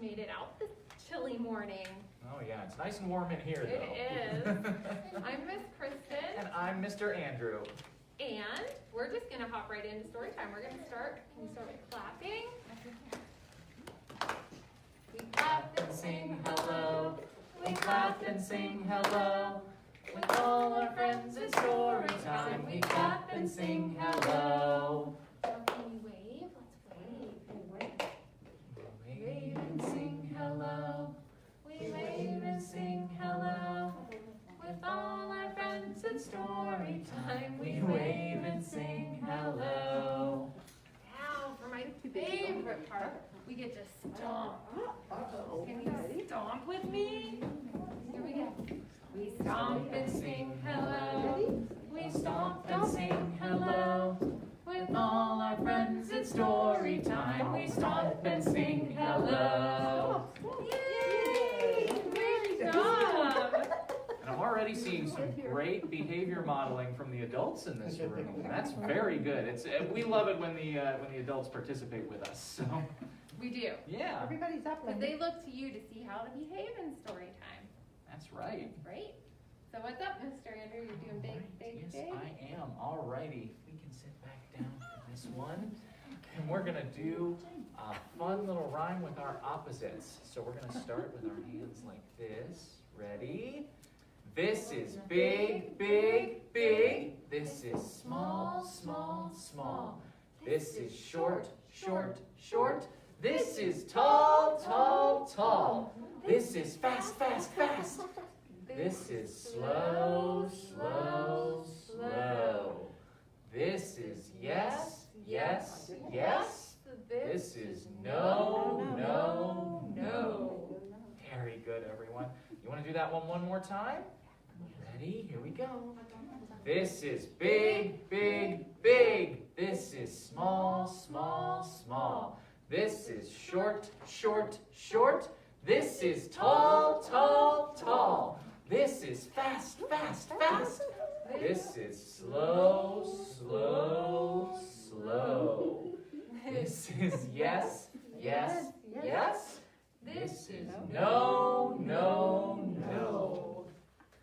made it out this chilly morning. Oh yeah, it's nice and warm in here though. It is. I'm Miss Kristin. And I'm Mr. Andrew. And we're just gonna hop right into story time. We're gonna start, can you start with clapping? We clap and sing hello. We clap and sing hello. With all our friends it's story time. We clap and sing hello. Now can you wave? Let's wave. Wave and sing hello. We wave and sing hello. With all our friends it's story time. We wave and sing hello. Now for my favorite part, we get to stomp. Can you stomp with me? Here we go. We stomp and sing hello. We stomp and sing hello. With all our friends it's story time. We stomp and sing hello. Yay! Great job! And I'm already seeing some great behavior modeling from the adults in this room. That's very good. We love it when the adults participate with us. So We do. yeah, Everybody's up Because there. they look to you to see how to behave in story time. that's right. Right? So what's up, Mr. Andrew? You're doing big, Yes, big? I am. Alrighty, we can sit back down for this one. And we're gonna do a fun little rhyme with our opposites. So we're gonna start with our hands like this. Ready? This is big, big, big. This is small, small, small. This is short, short, short. This is tall, tall, tall. This is fast, fast, fast. This is slow, slow, slow. This is yes, yes, yes. This is no, no, no. Very good, everyone. You want to do that one more time? Ready? Here we go. This is big, big, big. This is small, small, small. This is short, short, short. This is tall, tall, tall. This is fast, fast, fast. This is slow, slow, slow. This is yes, yes, yes. This is no, no, no.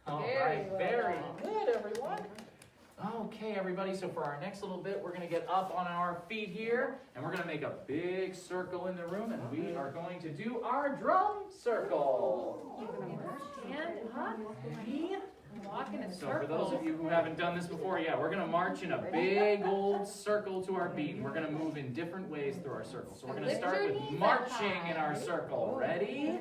All right, very good, everyone. Okay, everybody, so for our next little bit, we're going to get up on our feet here, and we're going to make a big circle in the room, and we are going to do our drum circle. Stand up. Ready? Walk in a So for circle. those of you who haven't done this before, yeah, we're going to march in a big old circle to our beat, and we're going to move in different ways through our circle. So we're going to start with marching in our circle. Ready?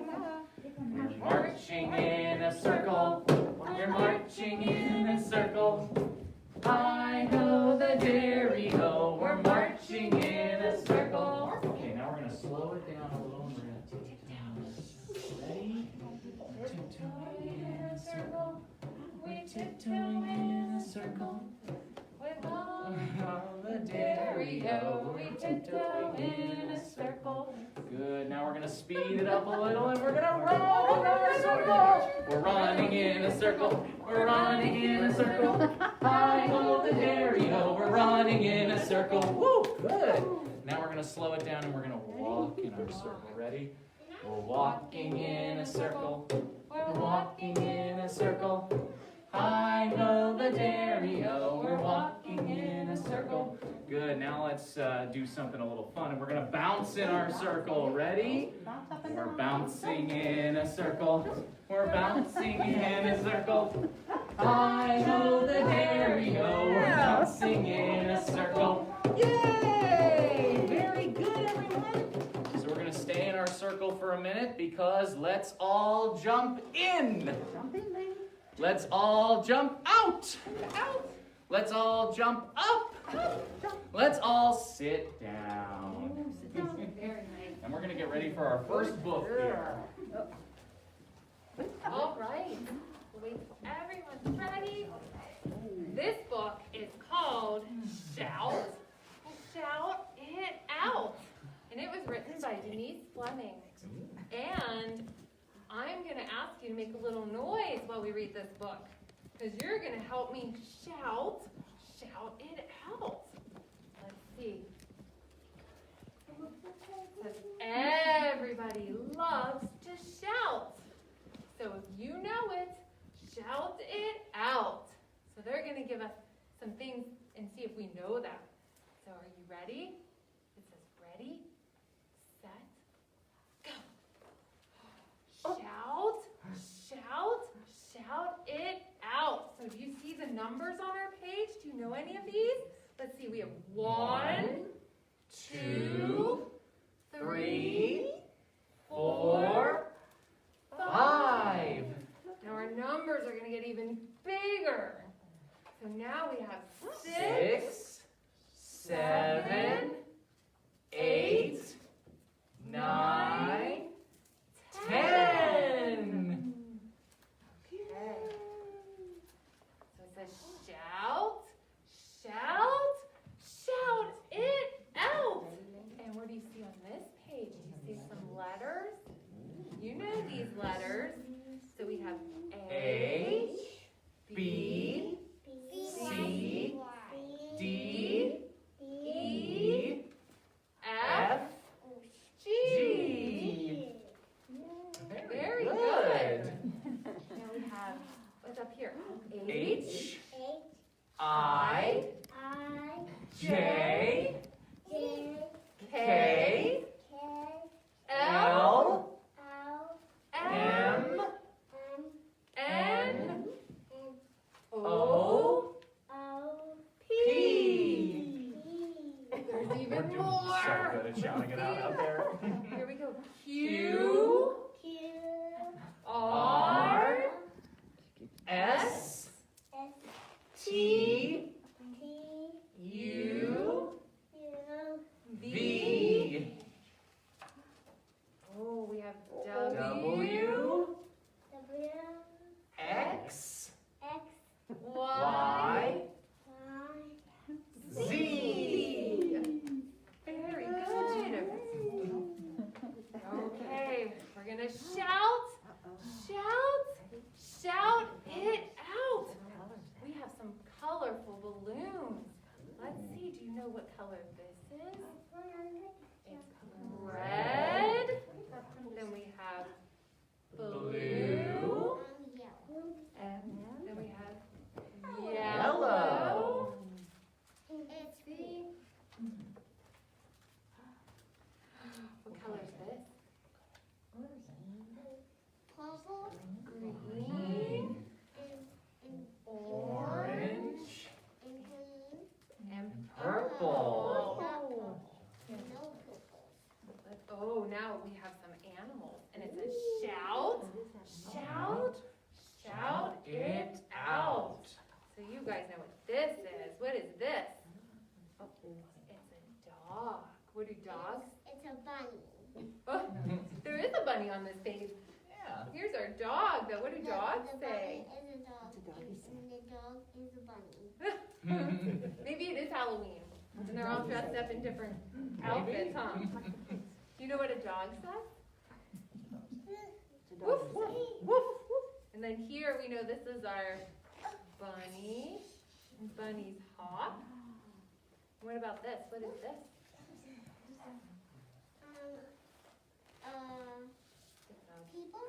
We're marching in a circle. We're marching in a circle. Hi-ho, the dairy-ho. We're marching in a circle. Okay, now we're going to slow it down a little, and we're going to take it down. Ready? Tiptoeing in a circle. We tiptoe in a circle. With all The dairy-ho. we tiptoe in a circle. Good, now we're going to speed it up a little, and we're going to run in our circle. We're running in a circle. We're running in a circle. Hi-ho, the dairy-ho. We're running in a circle. Woo, good. Now we're going to slow it down, and we're going to walk in our circle. Ready? We're walking in a circle. We're walking in a circle. Hi-ho, the dairy-ho. We're walking in a circle. Good, now let's do something a little fun, and we're going to bounce in our circle. Ready? We're bouncing in a circle. We're bouncing in a circle. Hi-ho, the dairy-ho. We're bouncing in a circle. Yay! Very good, everyone. So we're going to stay in our circle for a minute because let's all jump in. Jump in, lady. Let's all jump out. Out. Let's all jump up. Let's all sit down. Very nice. And we're going to get ready for our first book here. All right. Wait, everyone's ready. This book is called Shout It Out. And it was written by Denise Fleming. And I'm going to ask you to make a little noise while we read this book. Because you're going to help me shout it out. Let's see. It says, everybody loves So if you know it, shout it out. So they're going to give us some things and see if we know them. So are you ready? It says ready, set, go. Shout, shout, shout it out. So do you see the numbers on our page? Do you know any of these? Let's see, we have 1, 2, 3, 4, 5. Now our numbers are going to get even bigger. So now we have 6, 7, 8, 9, 10. Okay. So it says shout, shout, shout it out. And what do you see on this page? You see some letters? You know these letters. So we have A, B, C, D, E, F, G. Very good. Now we have, what's up here? H, I, J, K, L, M, N, O, P. There's even We're doing more. so good at shouting it out there. Here we go. Q, R, S, T, U, V, oh, we have W, X, Y, Y, Z. Very good. Okay, we're gonna shout, shout, shout it out. We have some colorful balloons. Let's see, do you know what color this is? It's red. Then we have blue. And then we have yellow. What color is this? Green, orange, and purple. Oh, now we have some animals. And it says shout, shout, shout it out. So you guys know what this is. What is this? Oh, it's a dog. What do dogs? It's a bunny. Oh, there is a bunny on this page. Yeah. Here's our dog, though. What do dogs say? The bunny is a dog. And the dog is a bunny. Maybe it is Halloween. And they're all dressed up in different outfits, huh? Do you know what a dog says? Woof, woof, woof, woof. And then here we know this is our bunny. And Bunny's hawk. What about this? What is this? It's a People?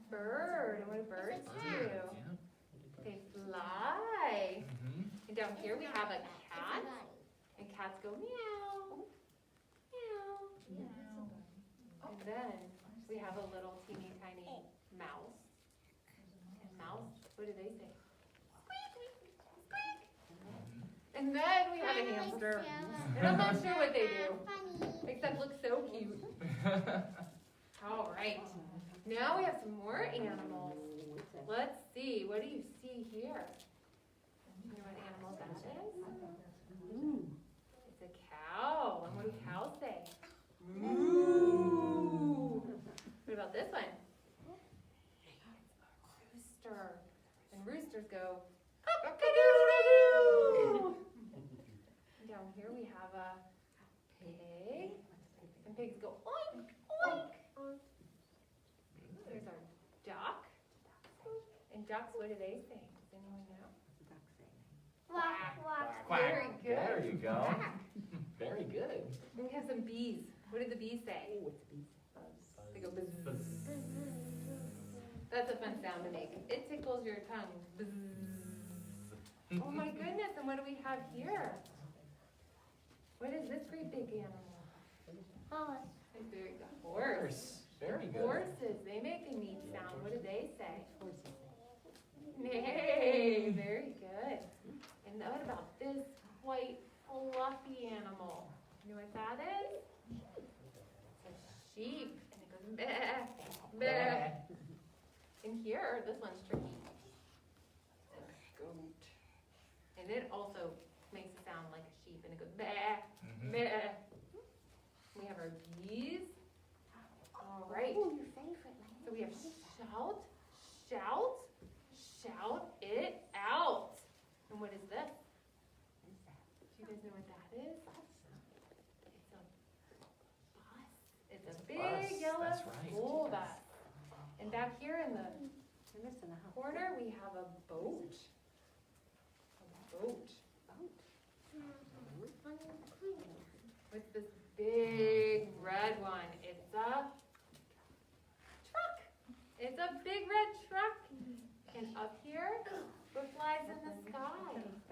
bird. And what do birds do? They fly. And down here we have a cat. And cats go meow, meow. And then we have a little teeny tiny mouse. And mouse, what do they say? Squeak, squeak. And then we have a hamster. And I'm not sure what they do, except look so cute. All right. Now we have some more animals. Let's see. What do you see here? Do you know what animal that is? It's a cow. And what do cows say? Moo. What about this one? It's a rooster. And roosters go cock-a-doodle-doo. Down here we have a pig. And pigs go oink, oink. There's our duck. And ducks, what do they say? Does anyone know? Quack, quack. Quack. Very good. There you go. Very good. And we have some bees. What do the bees say? They go buzz. Buzz. That's a fun sound to make. It tickles your tongue. Bzzz. Oh my goodness, and what do we have here? What is this great big animal? Horse. Very good. Horse. Very good. Horses, they make a neat sound. What do they say? Neigh. Very good. And what about this white fluffy animal? You know what that is? A sheep. And it goes meh, meh. And here, this one's tricky. A goat. And it also makes a sound like a sheep, and it goes meh, meh. We have our bees. All right. Oh, your favorite. So we have shout, shout, shout it out. And what is this? Do you guys know what that is? It's a bus. It's a big Bus, yellow that's right. school bus. And back here in the corner, we have a boat. A boat. What's this big red one? It's a truck. It's a big red truck. And up here, what flies in the sky? It's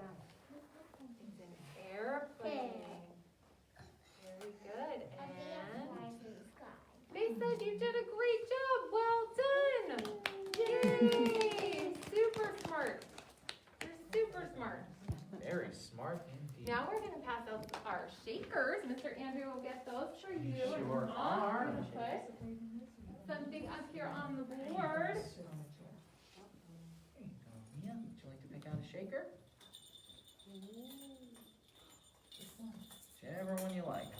an airplane. Very good. And they said you did a great job. Well done. Yay! Super smart. You're super smart. Very smart indeed. Now we're going to pass out our shakers. Mr. Andrew will get those for you. Sure And are. Mom will put something up here on the board. There you go, Mia. Would you like to pick out a shaker? Whichever one you like.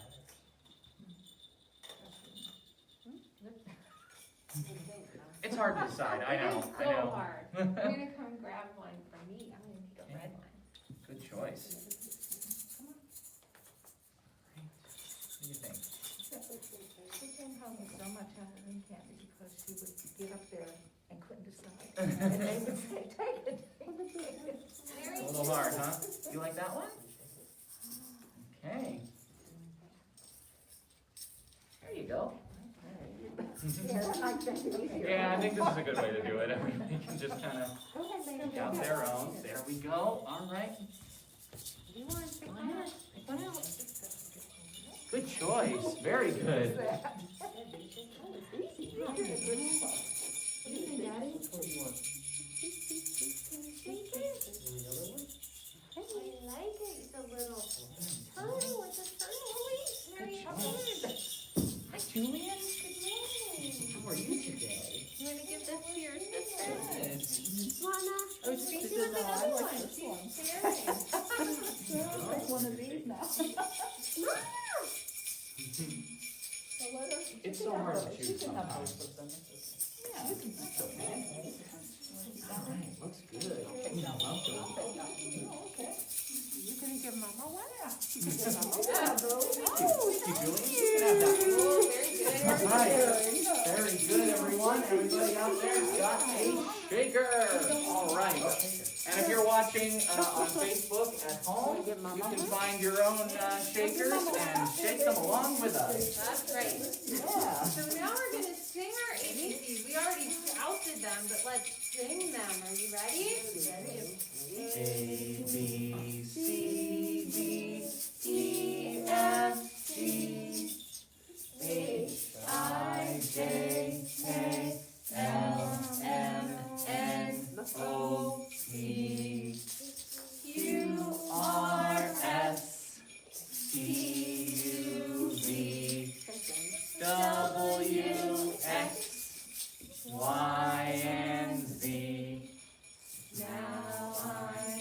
It's hard to decide, I know, It is I so know. hard. I'm going to come grab one for me. I'm going to pick a red one. Good choice. What do you think? She came home with so much Halloween candy because she would get up there and couldn't decide. And they would say, take it. A little hard, huh? You like that one? Okay. There you go. Yeah, I like that easier. Yeah, I think this is a good way to do it. Everybody can just kind of pick out their own. There we go. All right. You want to pick one out? Pick one out. Good choice. Very good. What do you think, Daddy? I like it. It's a little turtle. It's a turtle. Very good. Hi, Julian. Good morning. How are you today? You want to give this to your sister? Good. Mama. Oh, She she wants did another not. I one. like this She's one. sharing. I'll take one of these now. Well, let her- It's she so can hard have to both. choose She can have sometimes. both of them. Yeah, you can have both. All right. Looks good. Welcome. Oh, okay. You can give Mama one. Yeah. She can give Yeah. Mama one. Oh, Thank you, Julian. You can have that. Oh, very good. All right. Very good, everyone. Everybody out there's got a shaker. All right. And if you're watching on Facebook at home, you can find your own shakers and shake them along with us. That's right. Yeah. So now we're going to sing our ABCs. We already shouted them, but let's sing them. Are you ready? A, B, C, D, E, F, G, H, I, J, K, L, M, N, O, P, Q, R, S, T, U, V, W, X, Y, and Z. Now I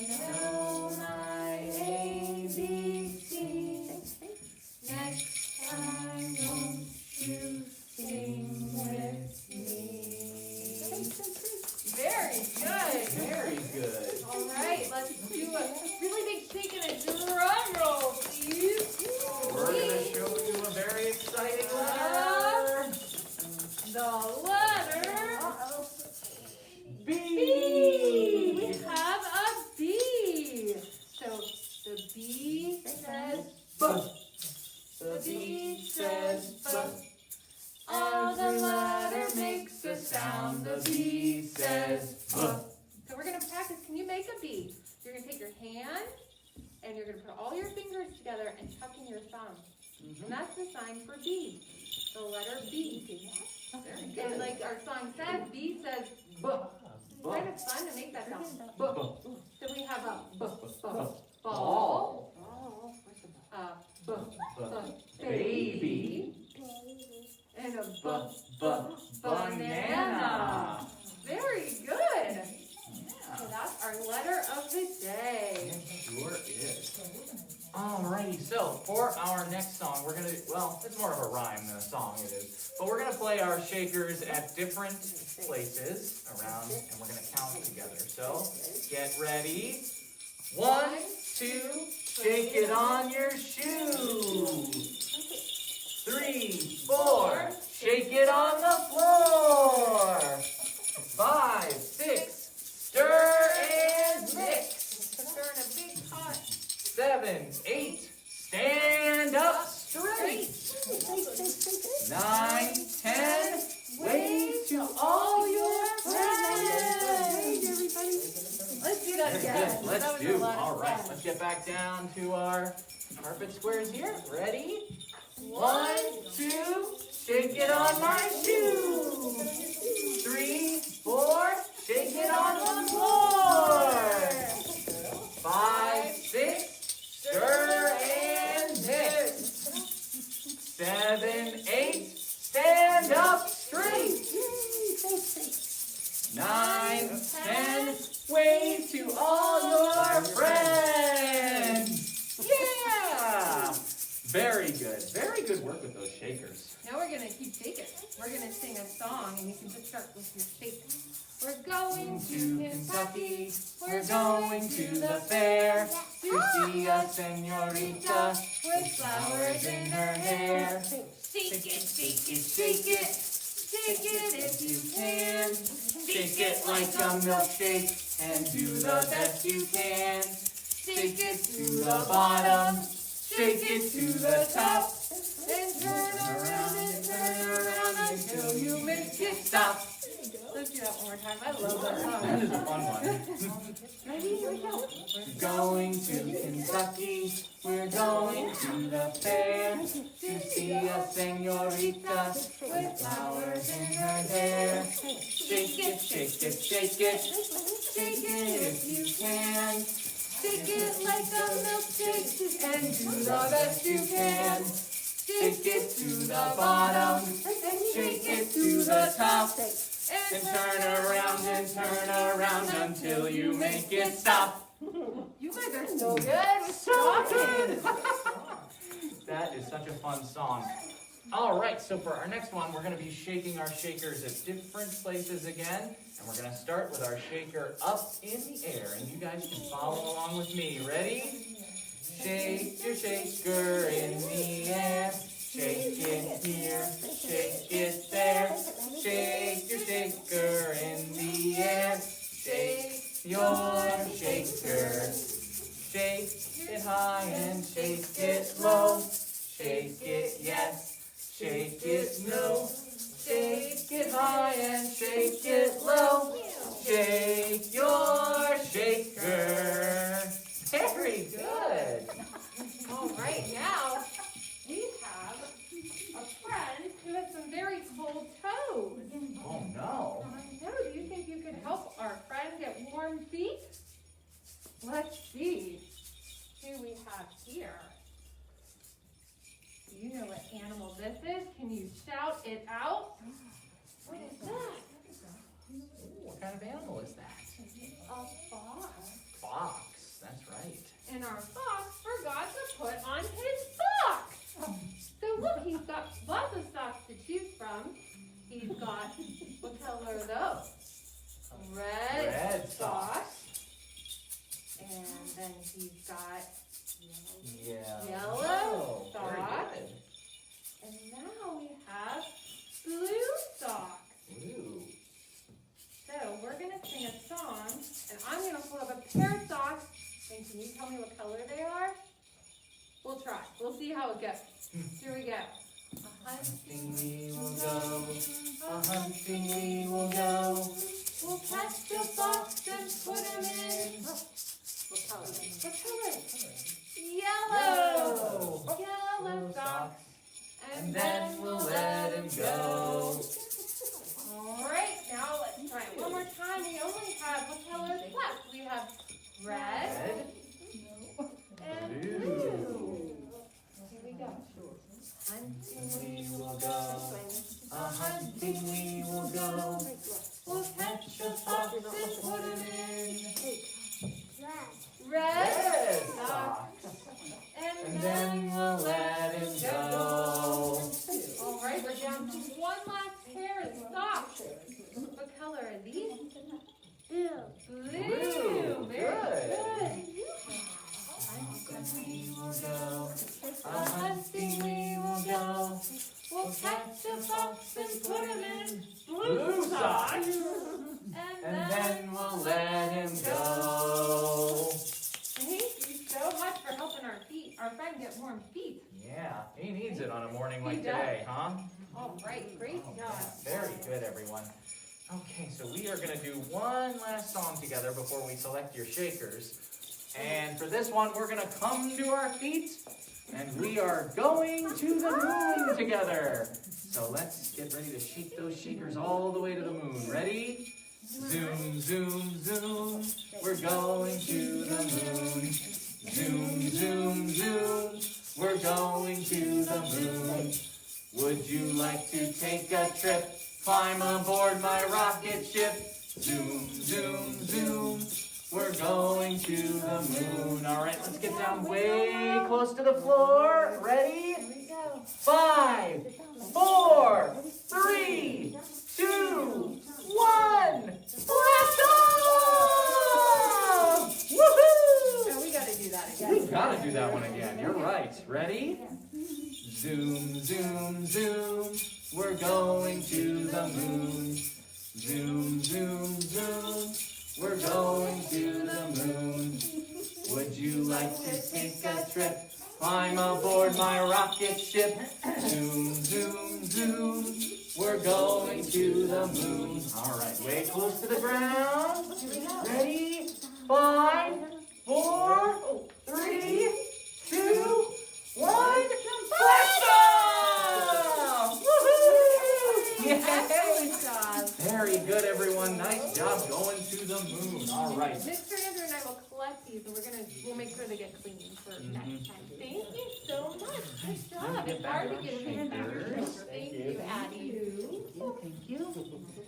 know my ABC. Next time, won't you sing with me? Very good. Very good. All right, let's do a really big shake and a drum roll, please. We're going to show you a very exciting letter. The letter B. B. We have a B. So the B says B. The B says B. Other letter make makes a sound. The bee says, buh. So we're gonna practice. Can you make a bee? You're gonna take your hand and you're gonna put all your fingers together and tuck in your thumb. And that's the sign for bee. The letter B. And like our song says, B says buh. It's kind of fun to make that sound. Buh. So we have a buh, buh, ball, a buh, buh, baby, and a buh, buh, banana. Very good. So that's our letter of the day. Sure is. Alrighty, so for our next song, we're gonna, well, it's more of a rhyme than a song it is, but we're gonna play our shakers at different places around, and we're gonna count together. So, get ready. 1, 2, shake it on your shoe. 3, 4, shake it on the floor. 5, 6, stir and mix. Stir in a big pot. 7, 8, stand up straight. 9, 10, wave to all your friends. Let's do that Very again. good. Let's That was do. a lot of All right, fun. let's get back down to our carpet squares here. Ready? 1, 2, shake it on my shoe. 3, 4, shake it on the floor. 5, 6, stir and mix. 7, 8, stand up straight. 9, 10, wave to all your friends. Yeah! Very good. Very good work with those shakers. Now we're gonna keep shaking. We're gonna sing a song, and you can just start with your shake. We're going to Kentucky. We're going to the fair to see a senorita with flowers in her hair. Shake it, shake it, shake it. Shake it if you can. Shake it like a milkshake and do the best you can. Shake it to the bottom, shake it to the top. And turn around until you make it stop. Let's do that one more time. I love that That is song. a fun one. Ready? Here we go. We're going to Kentucky, we're going to the fair to see a senorita with flowers in her hair. Shake it, shake it, shake it, shake it if you can. Shake it like a milkshake And do the best you can. Shake it to the bottom, shake it to the top. And turn around until you make it stop. You guys are so good with So talking. good. That is such a fun song. All right, so for our next one, we're going to be shaking our shakers at different places again. And we're going to start with our shaker up in the air. And you guys can follow along with me. Ready? Shake your shaker in the air. Shake it here, shake it there. Shake your shaker in the air. Shake your shaker. Shake it high and shake it low. Shake it yes, shake it no. Shake it high and shake it low. Shake your shaker. Very good. All right, now we have a friend who has some very cold toes. Oh no. I know. Do you think you could help our friend get warm feet? Let's see who we have here. Do you know what animal this is? Can you shout it out? What is that? What kind of animal is that? A fox. Fox, that's right. And our fox forgot to put on his socks. So look, he's got lots of socks to choose from. He's got, what color are those? Red socks. And then he's got yellow Very socks. good. And now we have blue socks. Blue. So we're going to sing a song, and I'm going to hold up a pair of socks. And can you tell me what color they are? We'll try. We'll see how it goes. Here we go. hunting we will go, a-hunting we will go. We'll catch a fox and put him in. What color? Yellow. Yellow fox. And then we'll let him go. All right, now let's try it one more time. We only have, what colors left? We have red and blue. Here we go. Hunting we will go. A-hunting we will go. We'll catch a fox and put him in. Red. Red fox. And And then we'll let him go. all right, we're down to one last pair of socks. What color are these? Blue. Blue. Very good. We will go. A-hunting we will go. We'll catch a fox and put him in Blue socks. And then we'll let him go. Thank you so much for helping our friend get warm feet. Yeah, he needs it on a morning He like does. today, huh? All right, great Oh, job. yeah, very good, everyone. Okay, so we are going to do one last song together before we select your shakers. And for this one, we're going to come to our feet, and we are going to the moon together. So let's get ready to shake those shakers all the way to the moon. Ready? Zoom, zoom, zoom. We're going to the moon. Zoom, zoom, zoom. We're going to the moon. Would you like to take a trip? Climb aboard my rocket ship. Zoom, zoom, zoom. We're going to the moon. All right, let's get down way close to the floor. Ready? Here we go. 5, 4, 3, 2, 1. Blast off! Woohoo! No, we gotta do that We again. gotta do that one again. You're right. Ready? Zoom, zoom, zoom. We're going to the moon. Zoom, zoom, zoom. We're going to the moon. Would you like to take a trip? Climb aboard my rocket ship. Zoom, zoom, zoom. We're going to the moon. All right, way close to the ground. Ready? 5, 4, 3, 2, 1. Blast off! Woohoo! Yay! Excellent job. Very good, everyone. Nice job going to the moon. All right. Mr. Andrew and I will collect these, and we'll make sure they get clean for next time. Thank you so much. Good job. Get It's back hard to on get a hand out your shakers. shoulder. Thank you, Addie. Thank you.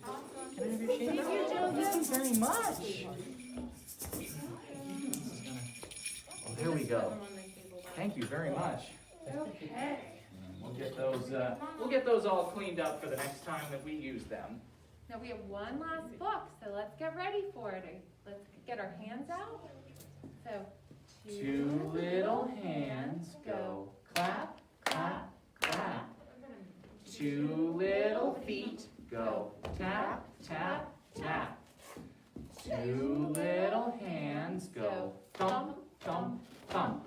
Awesome. Can I have your shakers? Thank you, Joseph. Thank you very much. Oh, there we go. Thank you very much. Okay. We'll get those all cleaned up for the next time that we use them. Now we have one last book, so let's get ready for it. Let's get our hands out. So, Two little hands go clap, clap, clap. Two little feet go tap, tap, tap. Two little hands go thump, thump, thump.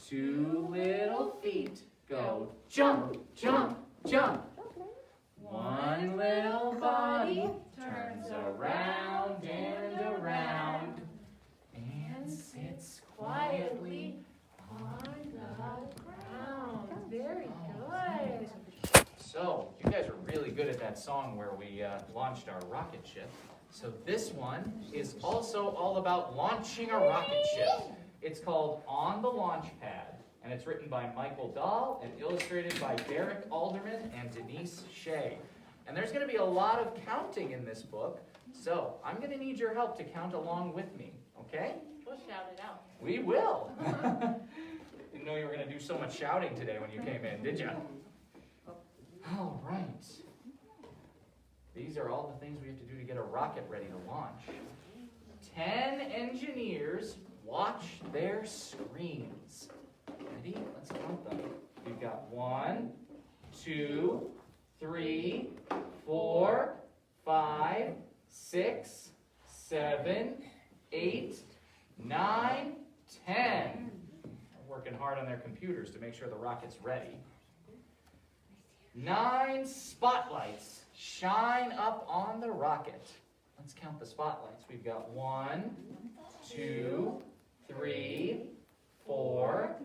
Two little feet go jump, jump, jump. One little body turns around and around and sits quietly on the ground. very good. So, you guys are really good at that song where we launched our rocket ship. So this one is also all about launching a rocket ship. It's called On the Launch Pad, and it's written by Michael Dahl and illustrated by Derek Alderman and Denise Shea. And there's going to be a lot of counting in this book, so I'm going to need your help to count along with me, okay? We'll shout it out. We will. Didn't know you were going to do so much shouting today when you came in, did you? All right. These are all the things we have to do to get a rocket ready to launch. 10 engineers watch their screens. Ready? Let's count them. We've got 1, 2, 3, 4, 5, 6, 7, 8, 9, 10. They're working hard on their computers to make sure the rocket's ready. 9 spotlights shine up on the rocket. Let's count the spotlights. We've got 1, 2, 3, 4,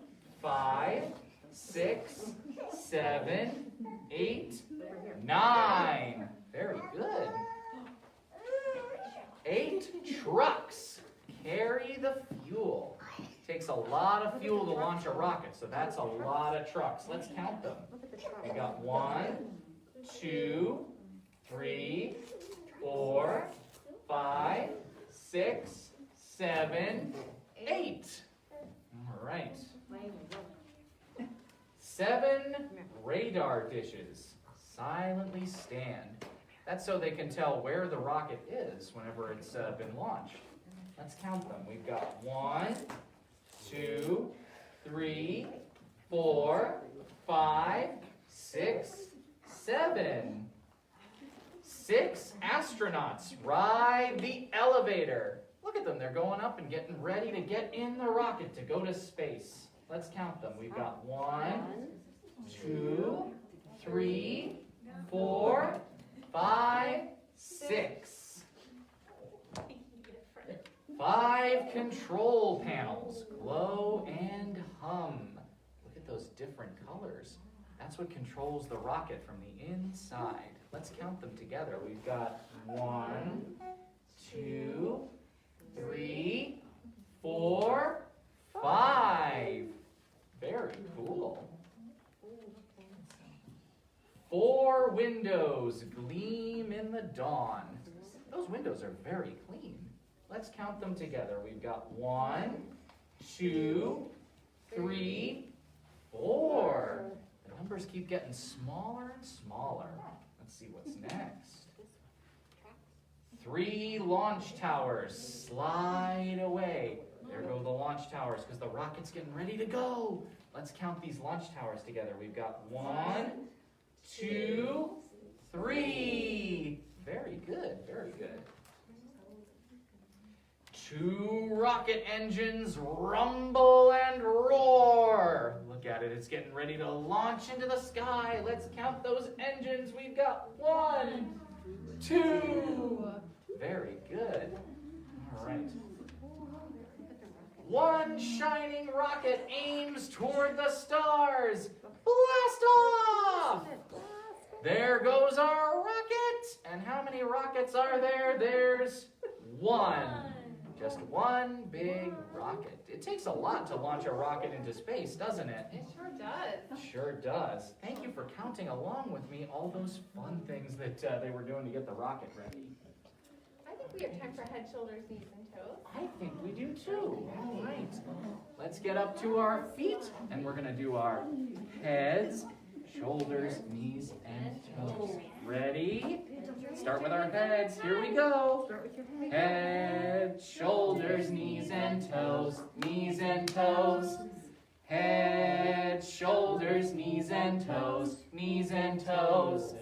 5, 6, 7, 8, 9. Very good. 8 trucks carry the fuel. Takes a lot of fuel to launch a rocket, so that's a lot of trucks. Let's count them. We got 1, 2, 3, 4, 5, 6, 7, 8. All right. 7 radar dishes silently stand. That's so they can tell where the rocket is whenever it's been launched. Let's count them. We've got 1, 2, 3, 4, 5, 6, 7. 6 astronauts ride the elevator. Look at them. They're going up and getting ready to get in the rocket to go to space. Let's count them. We've got 1, 2, 3, 4, 5, 6. 5 control panels glow and hum. Look at those different colors. That's what controls the rocket from the inside. Let's count them together. We've got 1, 2, 3, 4, 5. Very cool. 4 windows gleam in the dawn. Those windows are very clean. Let's count them together. We've got 1, 2, 3, 4. The numbers keep getting smaller and smaller. Let's see what's next. 3 launch towers slide away. There go the launch towers because the rocket's getting ready to go. Let's count these launch towers together. We've got 1, 2, 3. Very good, very good. 2 rocket engines rumble and roar. Look at it, it's getting ready to launch into the sky. Let's count those engines. We've got 1, 2. Very good. All right. 1 shining rocket aims toward the stars. Blast off! There goes our rocket. And how many rockets are there? There's 1. Just 1 big rocket. It takes a lot to launch a rocket into space, doesn't it? It sure does. Sure does. Thank you for counting along with me all those fun things that they were doing to get the rocket ready. I think we have time for head, shoulders, knees, and toes. I think we do too. All right. Let's get up to our feet, and we're going to do our heads, shoulders, knees, and toes. Ready? Start with our heads. Here we go. Head, shoulders, knees, and toes. Knees and toes. Head, shoulders, knees, and toes. Knees and toes.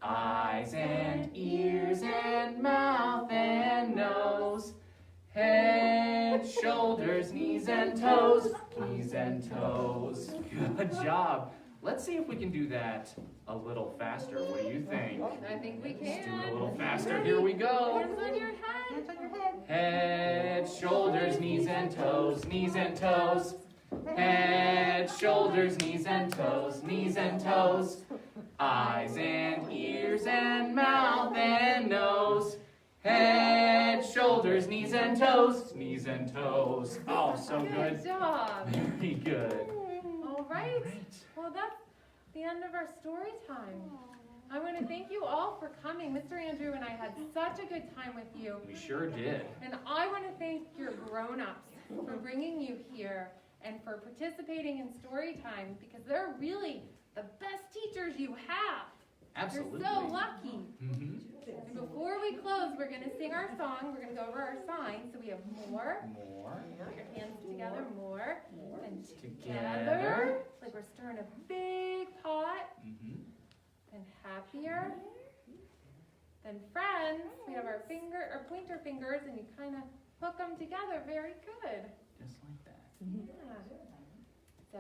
Eyes and ears and mouth and nose. Head, shoulders, knees and toes. Knees and toes. Good job. Let's see if we can do that a little faster. What do you think? I think we Let's do can. it a little faster. Here we go. Hands on your head. Hands on your head. Head, shoulders, knees and toes. Knees and toes. Head, shoulders, knees and toes. Knees and toes. Eyes and ears and mouth and nose. Head, shoulders, knees and toes. Knees and toes. Oh, so good. Good job. Very good. All right. Well, that's the end of our story time. I want to thank you all for coming. Mr. Andrew and I had such a good time with you. We sure did. And I want to thank your grown-ups for bringing you here and for participating in story time because they're really the best teachers you have. Absolutely. You're so lucky. Mm-hmm. And before we close, we're going to sing our song. We're going to go over our signs. So we have more. More. Put your hands together. More. And Together. together. Like we're stirring a big pot. Mm-hmm. And happier. Then friends. We have our pointer fingers, and you kind of hook them together. Very good. Just like that. Yeah. So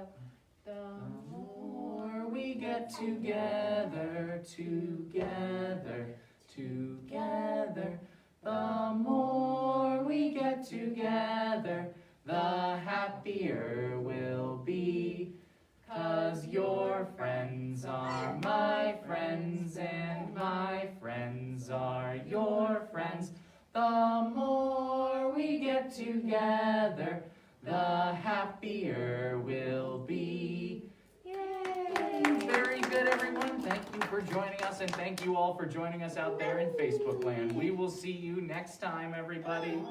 the more we we get together, together, together, the more we get together, the happier we'll be. 'Cause your friends are my friends and my friends are your friends. The more we get together, the happier we'll be. Yay! Very good, everyone. Thank you for joining us, and thank you all for joining us out there in Facebook land. We will see you next time, everybody.